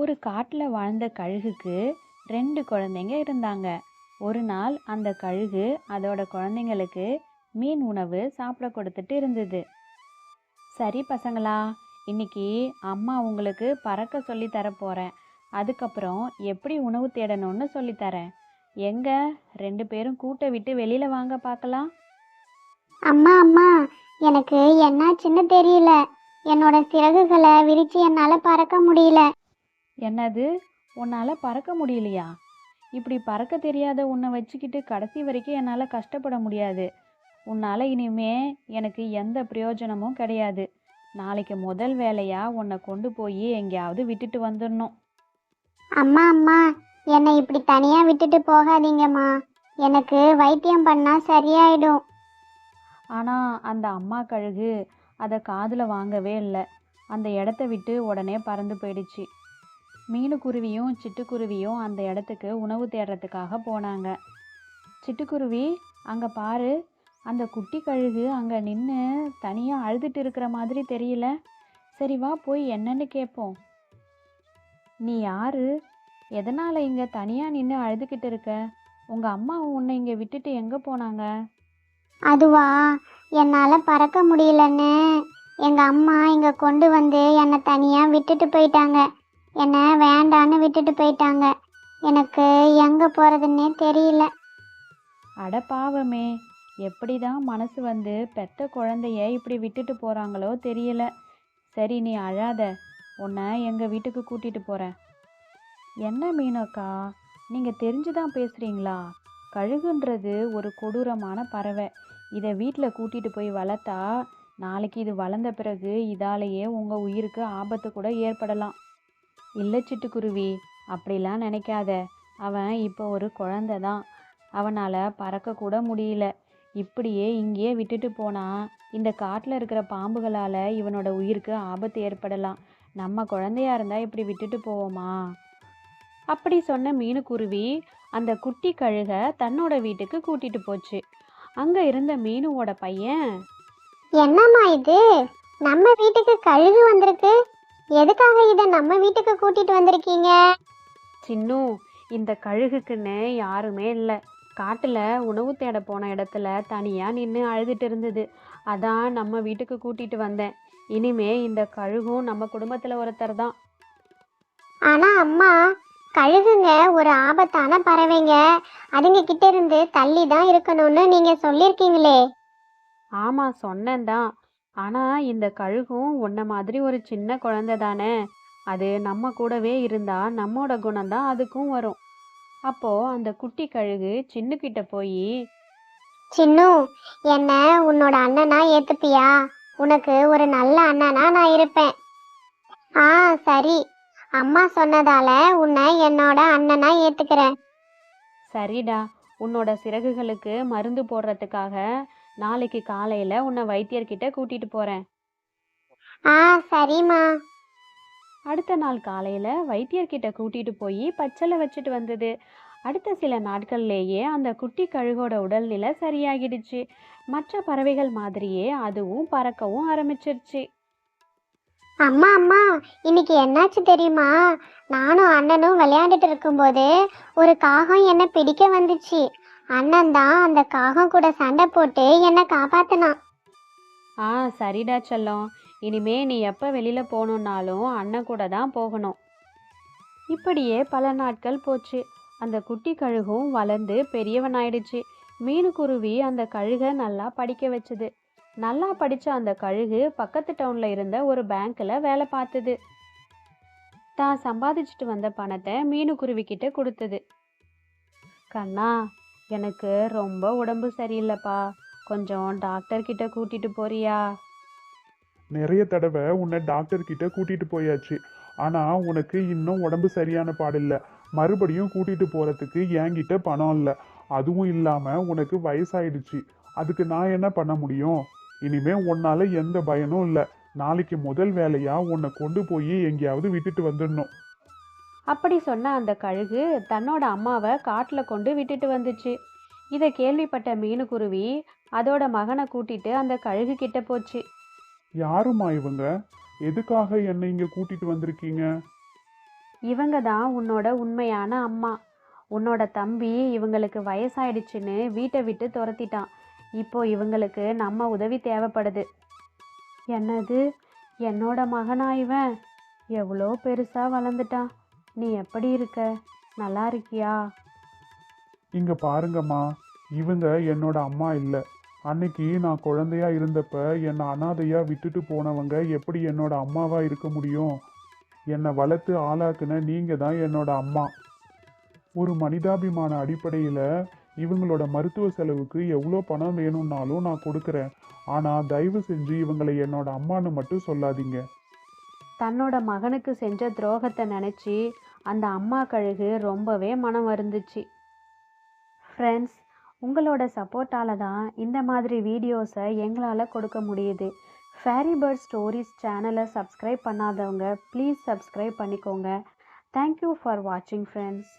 ஒரு காட்டுல வாழ்ந்த கழுகுக்கு 2 குழந்தைங்க இருந்தாங்க. ஒரு நாள் அந்த கழுகு அதோட குழந்தைங்களுக்கு மீன் உணவு சாப்பிட கொடுத்துட்டு இருந்தது. சரி பசங்களா, இன்னைக்கு அம்மா உங்களுக்கு பறக்க சொல்லி தர போறேன். அதுக்கப்புறம் எப்படி உணவு தேடணும்னு சொல்லி தரேன். எங்க 2 பேரும் கூட்டை விட்டு வெளியில வாங்க பார்க்கலாம். அம்மா அம்மா, எனக்கு என்னாச்சுன்னு தெரியல. என்னோட சிறகுகளை விரிச்சு என்னால பறக்க முடியல. என்னது, உன்னால பறக்க முடியலையா? இப்படி பறக்க தெரியாத உன்னை வச்சுக்கிட்டு கடைசி வரைக்கும் என்னால் கஷ்டப்பட முடியாது. உன்னால் இனிமே எனக்கு எந்த பிரயோஜனமும் கிடையாது. நாளைக்கு முதல் வேலையாக உன்னை கொண்டு போய் எங்கேயாவது விட்டுட்டு வந்துடணும். அம்மா அம்மா, என்னை இப்படி தனியா விட்டுட்டு போகாதீங்கம்மா. எனக்கு வைத்தியம் பண்ணா சரியாயிடும். ஆனால் அந்த அம்மா கழுகு அதை காதில் வாங்கவே இல்லை. அந்த இடத்த விட்டு உடனே பறந்து போயிடுச்சு. மீனுக்குருவியும் சிட்டுக்குருவியும் அந்த இடத்துக்கு உணவு தேடுறதுக்காக போனாங்க. சிட்டுக்குருவி, அங்கே பாரு, அந்த குட்டி கழுகு அங்கே நின்று தனியாக அழுதுட்டு இருக்கிற மாதிரி தெரியல. சரி வா, போய் என்னன்னு கேட்போம். நீ யாரு? எதனால் இங்கே தனியாக நின்று அழுதுகிட்டு இருக்க? உங்கள் அம்மா உன்னை இங்கே விட்டுட்டு எங்கே போனாங்க? அதுவா, என்னால பறக்க முடியலன்னு எங்க அம்மா இங்க கொண்டு வந்து என்னை தனியா விட்டுட்டு போயிட்டாங்க. என்னை வேண்டான்னு விட்டுட்டு போயிட்டாங்க. எனக்கு எங்க போறதுன்னே தெரியல. அட பாவமே, எப்படி தான் மனசு வந்து பெத்த குழந்தைய இப்படி விட்டுட்டு போகிறாங்களோ தெரியல. சரி நீ அழாத, உன்னை எங்கள் வீட்டுக்கு கூட்டிகிட்டு போகிறேன். என்ன மீனக்கா, நீங்கள் தெரிஞ்சுதான் பேசுகிறீங்களா? கழுகுன்றது ஒரு கொடூரமான பறவை. இதை வீட்டில் கூட்டிகிட்டு போய் வளர்த்தா நாளைக்கு இது வளர்ந்த பிறகு இதாலேயே உங்கள் உயிருக்கு ஆபத்து கூட ஏற்படலாம். இல்லை சிட்டுக்குருவி, அப்படிலாம் நினைக்காத. அவன் இப்போ ஒரு குழந்தை தான். அவனால் பறக்கக்கூட முடியல. இப்படியே இங்கேயே விட்டுட்டு போனால் இந்த காட்டில் இருக்கிற பாம்புகளால் இவனோட உயிருக்கு ஆபத்து ஏற்படலாம். நம்ம குழந்தையா இருந்தால் இப்படி விட்டுட்டு போவோமா? அப்படி சொன்ன மீனுக்குருவி அந்த குட்டி கழுகை தன்னோட வீட்டுக்கு கூட்டிட்டு போச்சு. அங்கே இருந்த மீனுவோட பையன், என்னம்மா இது? நம்ம வீட்டுக்கு கழுகு வந்திருக்கு. எதுக்காக இதை நம்ம வீட்டுக்கு கூட்டிட்டு வந்திருக்கீங்க? சின்னு, இந்த கழுகுக்குன்னு யாருமே இல்லை. காட்டில் உணவு தேட போன இடத்துல தனியாக நின்று அழுதுட்டு இருந்தது. அதான் நம்ம வீட்டுக்கு கூட்டிட்டு வந்தேன். இனிமே இந்த கழுகும் நம்ம குடும்பத்தில் ஒருத்தர் தான். ஆனா அம்மா, கழுகுங்க ஒரு ஆபத்தான பறவைங்க. அதுங்க கிட்ட இருந்து தள்ளி தான் இருக்கணும்னு நீங்க சொல்லியிருக்கீங்களே. ஆமாம், சொன்னேன்தான். ஆனால் இந்த கழுகும் உன்ன மாதிரி ஒரு சின்ன குழந்தை தானே. அது நம்ம கூடவே இருந்தால் நம்மோட குணம்தான் அதுக்கும் வரும். அப்போது அந்த குட்டி கழுகு சின்னுக்கிட்ட போய், சின்னு, என்ன உன்னோட அண்ணனா ஏத்துப்பியா? உனக்கு ஒரு நல்ல அண்ணனா நான் இருப்பேன். ஆ, சரி. அம்மா சொன்னதால உன்னை என்னோட அண்ணனா ஏத்துக்கிறேன். சரிடா, உன்னோட சிறகுகளுக்கு மருந்து போடுறதுக்காக நாளைக்கு காலையில் உன்னை வைத்தியர்கிட்ட கூட்டிட்டு போகிறேன். ஆ, சரிம்மா. அடுத்த நாள் காலையில் வைத்தியர்கிட்ட கூட்டிட்டு போய் பச்சளை வச்சுட்டு வந்தது. அடுத்த சில நாட்கள்லேயே அந்த குட்டி கழுகோட உடல்நிலை சரியாகிடுச்சு. மற்ற பறவைகள் மாதிரியே அதுவும் பறக்கவும் ஆரம்பிச்சிருச்சு. அம்மா அம்மா, இன்னைக்கு என்னாச்சு தெரியுமா? நானும் அண்ணனும் விளையாண்டுட்டு இருக்கும்போது ஒரு காகம் என்னை பிடிக்க வந்துச்சு. அண்ணன் தான் அந்த காகம் கூட சண்டை போட்டு என்னை காப்பாத்தினான். ஆ, சரிடா செல்லம். இனிமே நீ எப்போ வெளியில் போகணுன்னாலும் அண்ணன் கூட தான் போகணும். இப்படியே பல நாட்கள் போச்சு. அந்த குட்டி கழுகும் வளர்ந்து பெரியவனாயிடுச்சு. மீனுக்குருவி அந்த கழுகை நல்லா படிக்க வச்சுது. நல்லா படித்த அந்த கழுகு பக்கத்து டவுனில் இருந்த ஒரு பேங்க்கில் வேலை பார்த்தது. தான் சம்பாதிச்சுட்டு வந்த பணத்தை மீனுக்குருவி கிட்ட கொடுத்தது. கண்ணா, எனக்கு ரொம்ப உடம்பு சரியில்லைப்பா, கொஞ்சம் டாக்டர் கிட்ட கூட்டிட்டு போறியா? நிறைய தடவை உன்னை டாக்டர் கிட்ட கூட்டிட்டு போயாச்சு. ஆனா உனக்கு இன்னும் உடம்பு சரியான பாடில்ல. மறுபடியும் கூட்டிட்டு போறதுக்கு என்கிட்ட பணம் இல்லை. அதுவும் இல்லாம உனக்கு வயசாயிடுச்சு. அதுக்கு நான் என்ன பண்ண முடியும்? இனிமே உன்னால எந்த பயனும் இல்லை. நாளைக்கு முதல் வேலையா உன்னை கொண்டு போய் எங்கேயாவது விட்டுட்டு வந்துடணும். அப்படி சொன்ன அந்த கழுகு தன்னோட அம்மாவை காட்டில் கொண்டு விட்டுட்டு வந்துச்சு. இதை கேள்விப்பட்ட மீனுக்குருவி அதோட மகனை கூட்டிட்டு அந்த கழுகு கிட்ட போச்சு. யாருமா இவங்க? எதுக்காக என்னை இங்க கூட்டிட்டு வந்திருக்கீங்க? இவங்க தான் உன்னோட உண்மையான அம்மா. உன்னோட தம்பி இவங்களுக்கு வயசாயிடுச்சுன்னு வீட்டை விட்டு துரத்திட்டான். இப்போ இவங்களுக்கு நம்ம உதவி தேவைப்படுது. என்னது, என்னோட மகனா இவன்? எவ்வளோ பெருசா வளர்ந்துட்டான். நீ எப்படி இருக்க? நல்லா இருக்கியா? இங்க பாருங்கம்மா, இவங்க என்னோட அம்மா இல்லை. அன்னைக்கு நான் குழந்தையா இருந்தப்ப என்னை அனாதையா விட்டுட்டு போனவங்க எப்படி என்னோட அம்மாவா இருக்க முடியும்? என்னை வளர்த்து ஆளாக்குன நீங்க தான் என்னோட அம்மா. ஒரு மனிதாபிமான அடிப்படையில் இவங்களோட மருத்துவ செலவுக்கு எவ்வளோ பணம் வேணும்னாலும் நான் கொடுக்குறேன். ஆனால் தயவு செஞ்சு இவங்களை என்னோட அம்மான்னு மட்டும் சொல்லாதீங்க. தன்னோட மகனுக்கு செஞ்ச துரோகத்தை நினச்சி அந்த அம்மா கழுகு ரொம்பவே மனம் வருந்துச்சு. ஃப்ரெண்ட்ஸ், உங்களோட சப்போர்ட்டால தான் இந்த மாதிரி வீடியோஸை எங்களால் கொடுக்க முடியுது. ஃபேரி பேர்ட் ஸ்டோரிஸ் சேனலை சப்ஸ்கிரைப் பண்ணாதவங்க ப்ளீஸ் சப்ஸ்கிரைப் பண்ணிக்கோங்க. தேங்க்யூ ஃபார் வாட்சிங் ஃப்ரெண்ட்ஸ்.